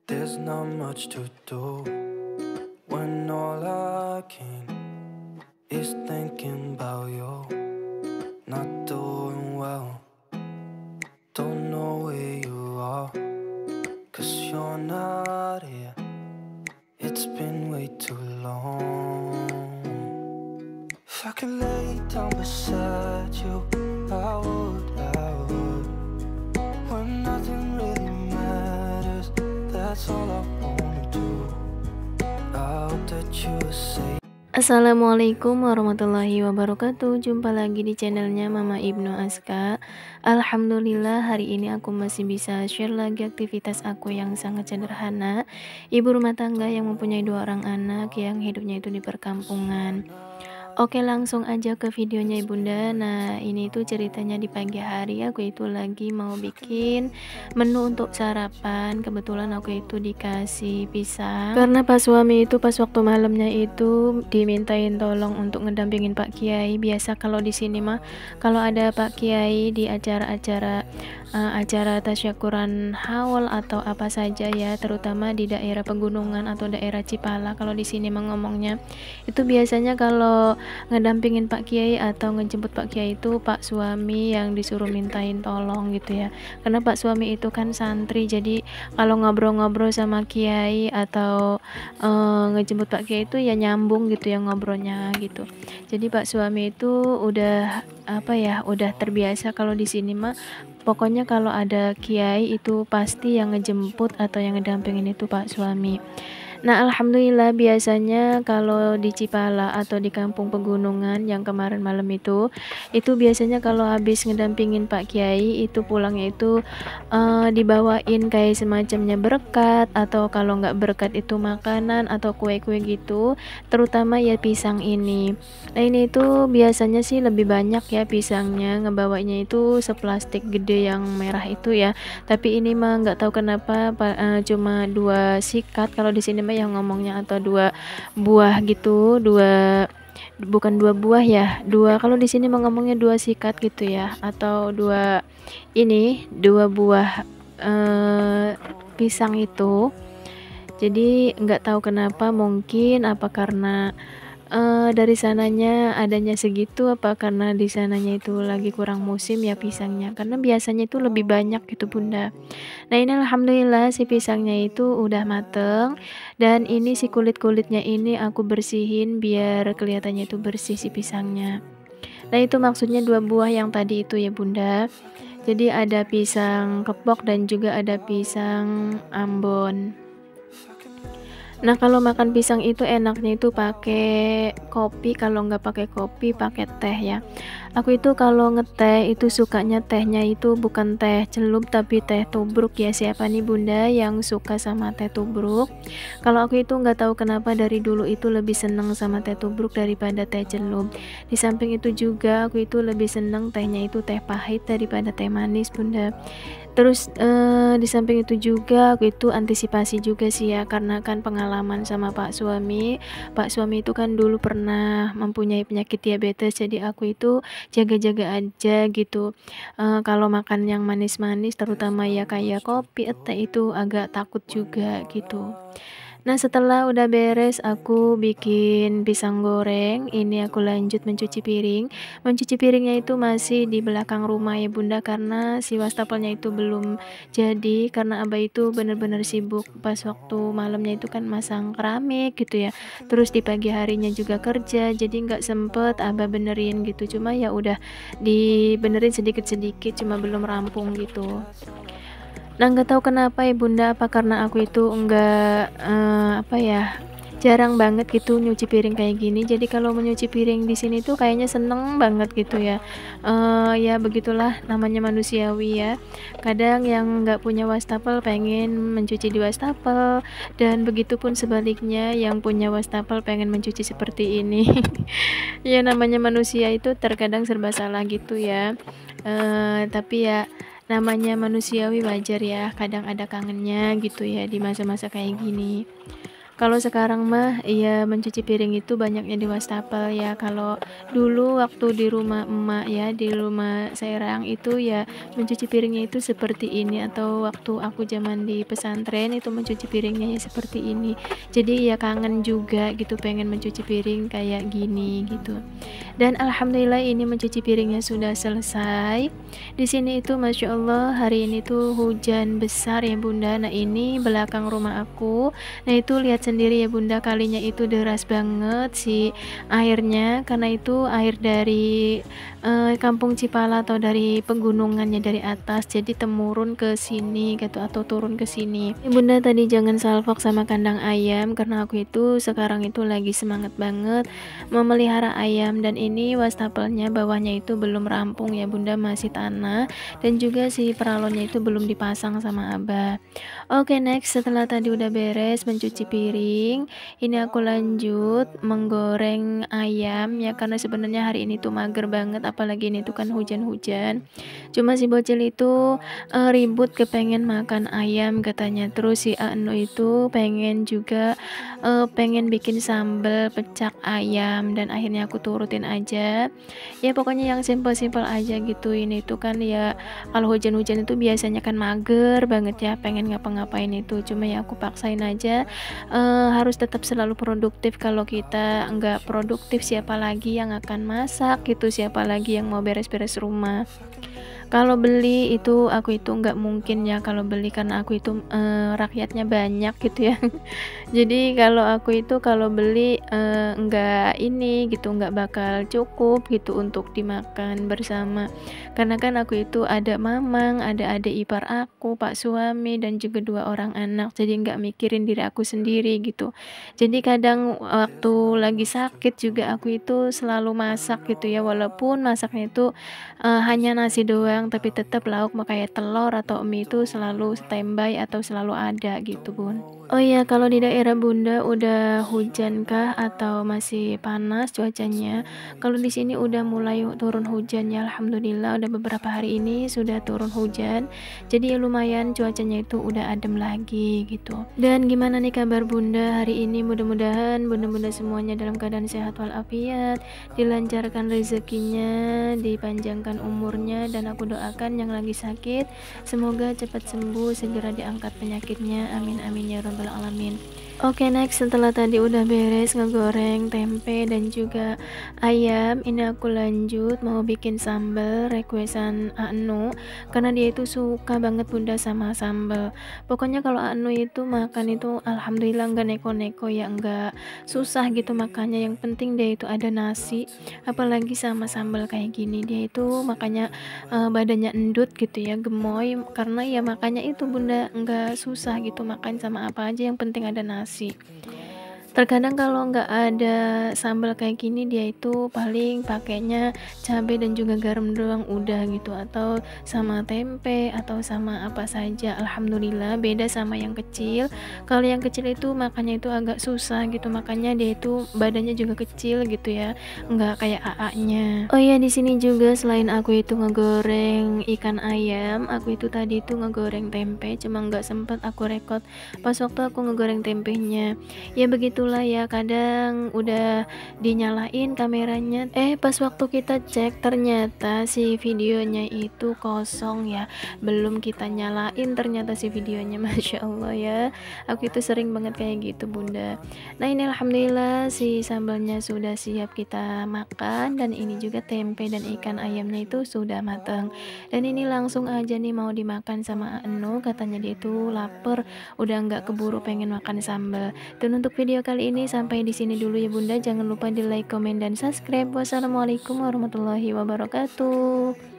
There's not much to do when all I can is thinking about you. Not doing well, don't know where you are, 'cause you're not here. It's been way too long. If I could lay down beside you, I would. When nothing really matters, that's all I wanna do. I hope that you say. Assalamualaikum warahmatullahi wabarakatuh. Jumpa lagi di channelnya Mama Ibnu Aska. Alhamdulillah hari ini aku masih bisa share lagi aktivitas aku yang sangat sederhana. Ibu rumah tangga yang mempunyai 2 orang anak yang hidupnya itu di perkampungan. Oke, langsung aja ke videonya Ibunda. Nah, ini tuh ceritanya di pagi hari aku itu lagi mau bikin menu untuk sarapan. Kebetulan aku itu dikasih pisang. Karena Pak suami itu pas waktu malamnya itu dimintain tolong untuk ngedampingin Pak Kiai. Biasa kalau di sini mah kalau ada Pak Kiai di acara-acara tasyakuran haul atau apa saja ya, terutama di daerah pegunungan atau daerah Cipala. Kalau di sini ngomongnya itu biasanya kalau ngedampingin Pak Kiai atau ngejemput Pak Kiai itu Pak suami yang disuruh mintain tolong gitu ya, karena Pak suami itu kan santri, jadi kalau ngobrol-ngobrol sama Kiai atau ngejemput Pak Kiai itu ya nyambung gitu ya ngobrolnya gitu. Jadi Pak suami itu udah udah terbiasa kalau di sini mah pokoknya kalau ada Kiai itu pasti yang ngejemput atau yang ngedampingin itu Pak suami. Nah, alhamdulillah biasanya kalau di Cipala atau di kampung pegunungan yang kemarin malam itu biasanya kalau habis ngedampingin Pak Kiai itu pulangnya itu dibawain kayak semacamnya berkat, atau kalau nggak berkat itu makanan atau kue-kue gitu, terutama ya pisang ini. Nah, ini itu biasanya sih lebih banyak ya pisangnya, ngebawanya itu seplastik gede yang merah itu ya. Tapi ini mah nggak tahu kenapa cuma 2 sikat kalau di sini mah yang ngomongnya, atau 2 buah gitu, bukan 2 buah ya, kalau di sini mah ngomongnya 2 sikat gitu ya, atau 2 buah pisang itu. Jadi nggak tahu kenapa, mungkin apa karena dari sananya adanya segitu, apa karena di sananya itu lagi kurang musim ya pisangnya, karena biasanya itu lebih banyak gitu Bunda. Nah, ini alhamdulillah si pisangnya itu udah mateng, dan ini si kulit-kulitnya ini aku bersihin biar kelihatannya itu bersih si pisangnya. Nah, itu maksudnya 2 buah yang tadi itu ya Bunda. Jadi ada pisang kepok dan juga ada pisang Ambon. Nah, kalau makan pisang itu enaknya itu pakai kopi, kalau nggak pakai kopi pakai teh ya. Aku itu kalau ngeteh itu sukanya tehnya itu bukan teh celup tapi teh tubruk ya. Siapa nih Bunda yang suka sama teh tubruk? Kalau aku itu nggak tahu kenapa dari dulu itu lebih seneng sama teh tubruk daripada teh celup. Di samping itu juga aku itu lebih seneng tehnya itu teh pahit daripada teh manis Bunda. Terus di samping itu juga aku itu antisipasi juga sih ya, karena kan pengalaman sama Pak suami itu kan dulu pernah mempunyai penyakit diabetes, jadi aku itu jaga-jaga aja gitu. Kalau makan yang manis-manis terutama ya kayak kopi, teh itu agak takut juga gitu. Nah, setelah udah beres aku bikin pisang goreng, ini aku lanjut mencuci piring. Mencuci piringnya itu masih di belakang rumah ya Bunda, karena si wastafelnya itu belum jadi, karena Abah itu bener-bener sibuk pas waktu malamnya itu kan masang keramik gitu ya. Terus di pagi harinya juga kerja, jadi nggak sempet Abah benerin gitu. Cuma ya udah dibenerin sedikit-sedikit, cuma belum rampung gitu. Nah, nggak tahu kenapa ya Bunda, apa karena aku itu enggak jarang banget gitu nyuci piring kayak gini. Jadi kalau menyuci piring di sini tuh kayaknya seneng banget gitu ya. Ya begitulah namanya manusiawi ya. Kadang yang nggak punya wastafel pengen mencuci di wastafel, dan begitupun sebaliknya yang punya wastafel pengen mencuci seperti ini. Ya namanya manusia itu terkadang serba salah gitu ya. Tapi ya namanya manusiawi, wajar ya kadang ada kangennya gitu ya di masa-masa kayak gini. Kalau sekarang mah ya mencuci piring itu banyaknya di wastafel ya. Kalau dulu waktu di rumah emak ya, di rumah Serang itu ya mencuci piringnya itu seperti ini, atau waktu aku zaman di pesantren itu mencuci piringnya ya seperti ini. Jadi ya kangen juga gitu, pengen mencuci piring kayak gini gitu. Dan alhamdulillah ini mencuci piringnya sudah selesai. Di sini itu Masya Allah hari ini tuh hujan besar ya Bunda. Nah ini belakang rumah aku. Nah itu lihat sendiri ya Bunda, kalinya itu deras banget si airnya, karena itu air dari Kampung Cipala atau dari pegunungannya dari atas, jadi temurun ke sini gitu atau turun ke sini. Bunda tadi jangan salfok sama kandang ayam, karena aku itu sekarang itu lagi semangat banget memelihara ayam. Dan ini wastafelnya bawahnya itu belum rampung ya Bunda, masih tanah, dan juga si peralonnya itu belum dipasang sama Abah. Oke, next, setelah tadi udah beres mencuci piring, ini aku lanjut menggoreng ayam ya, karena sebenarnya hari ini tuh mager banget, apalagi ini tuh kan hujan-hujan. Cuma si bocil itu ribut kepengen makan ayam katanya. Terus si Anu itu pengen juga pengen bikin sambal pecak ayam, dan akhirnya aku turutin aja. Ya pokoknya yang simple-simple aja gitu. Ini tuh kan ya kalau hujan-hujan itu biasanya kan mager banget ya, pengen ngapa-ngapain itu. Cuma ya aku paksain aja, harus tetap selalu produktif. Kalau kita nggak produktif, siapa lagi yang akan masak gitu, siapa lagi yang mau beres-beres rumah. Kalau beli itu aku itu nggak mungkin ya kalau beli, karena aku itu rakyatnya banyak gitu ya. Jadi kalau aku itu kalau beli nggak ini gitu, nggak bakal cukup gitu untuk dimakan bersama. Karena kan aku itu ada mamang, ada adik ipar aku, pak suami, dan juga 2 orang anak. Jadi nggak mikirin diri aku sendiri gitu. Jadi kadang waktu lagi sakit juga aku itu selalu masak gitu ya, walaupun masaknya itu hanya nasi doang, tapi tetap lauk kayak telur atau mie itu selalu standby atau selalu ada gitu Bun. Oh iya, kalau di daerah Bunda udah hujan kah atau masih panas cuacanya? Kalau di sini udah mulai turun hujan ya, alhamdulillah udah beberapa hari ini sudah turun hujan. Jadi ya lumayan cuacanya itu udah adem lagi gitu. Dan gimana nih kabar Bunda hari ini? Mudah-mudahan bunda-bunda semuanya dalam keadaan sehat walafiat, dilancarkan rezekinya, dipanjangkan umurnya, dan aku doakan yang lagi sakit semoga cepat sembuh, segera diangkat penyakitnya, amin amin ya rabbal alamin. Oke, next, setelah tadi udah beres ngegoreng tempe dan juga ayam, ini aku lanjut mau bikin sambal requestan Anu, karena dia itu suka banget Bunda sama sambal. Pokoknya kalau Anu itu makan itu alhamdulillah nggak neko-neko ya, nggak susah gitu makannya, yang penting dia itu ada nasi, apalagi sama sambal kayak gini. Dia itu makanya badannya endut gitu ya, gemoy, karena ya makanya itu Bunda nggak susah gitu makan sama apa aja, yang penting ada nasi. Terkadang kalau nggak ada sambal kayak gini, dia itu paling pakainya cabai dan juga garam doang udah gitu, atau sama tempe atau sama apa saja. Alhamdulillah beda sama yang kecil. Kalau yang kecil itu makannya itu agak susah gitu, makanya dia itu badannya juga kecil gitu ya, nggak kayak AA-nya. Oh iya, di sini juga selain aku itu ngegoreng ikan ayam, aku itu tadi itu ngegoreng tempe, cuma nggak sempet aku rekod pas waktu aku ngegoreng tempenya. Ya begitulah ya, kadang udah dinyalain kameranya, pas waktu kita cek ternyata si videonya itu kosong ya, belum kita nyalain ternyata si videonya. Masya Allah ya, aku itu sering banget kayak gitu Bunda. Nah ini alhamdulillah si sambalnya sudah siap kita makan, dan ini juga tempe dan ikan ayamnya itu sudah matang, dan ini langsung aja nih mau dimakan sama Anu, katanya dia itu lapar, udah nggak keburu pengen makan sambal. Dan untuk video kali ini sampai di sini dulu ya Bunda. Jangan lupa di like, komen, dan subscribe. Wassalamualaikum warahmatullahi wabarakatuh.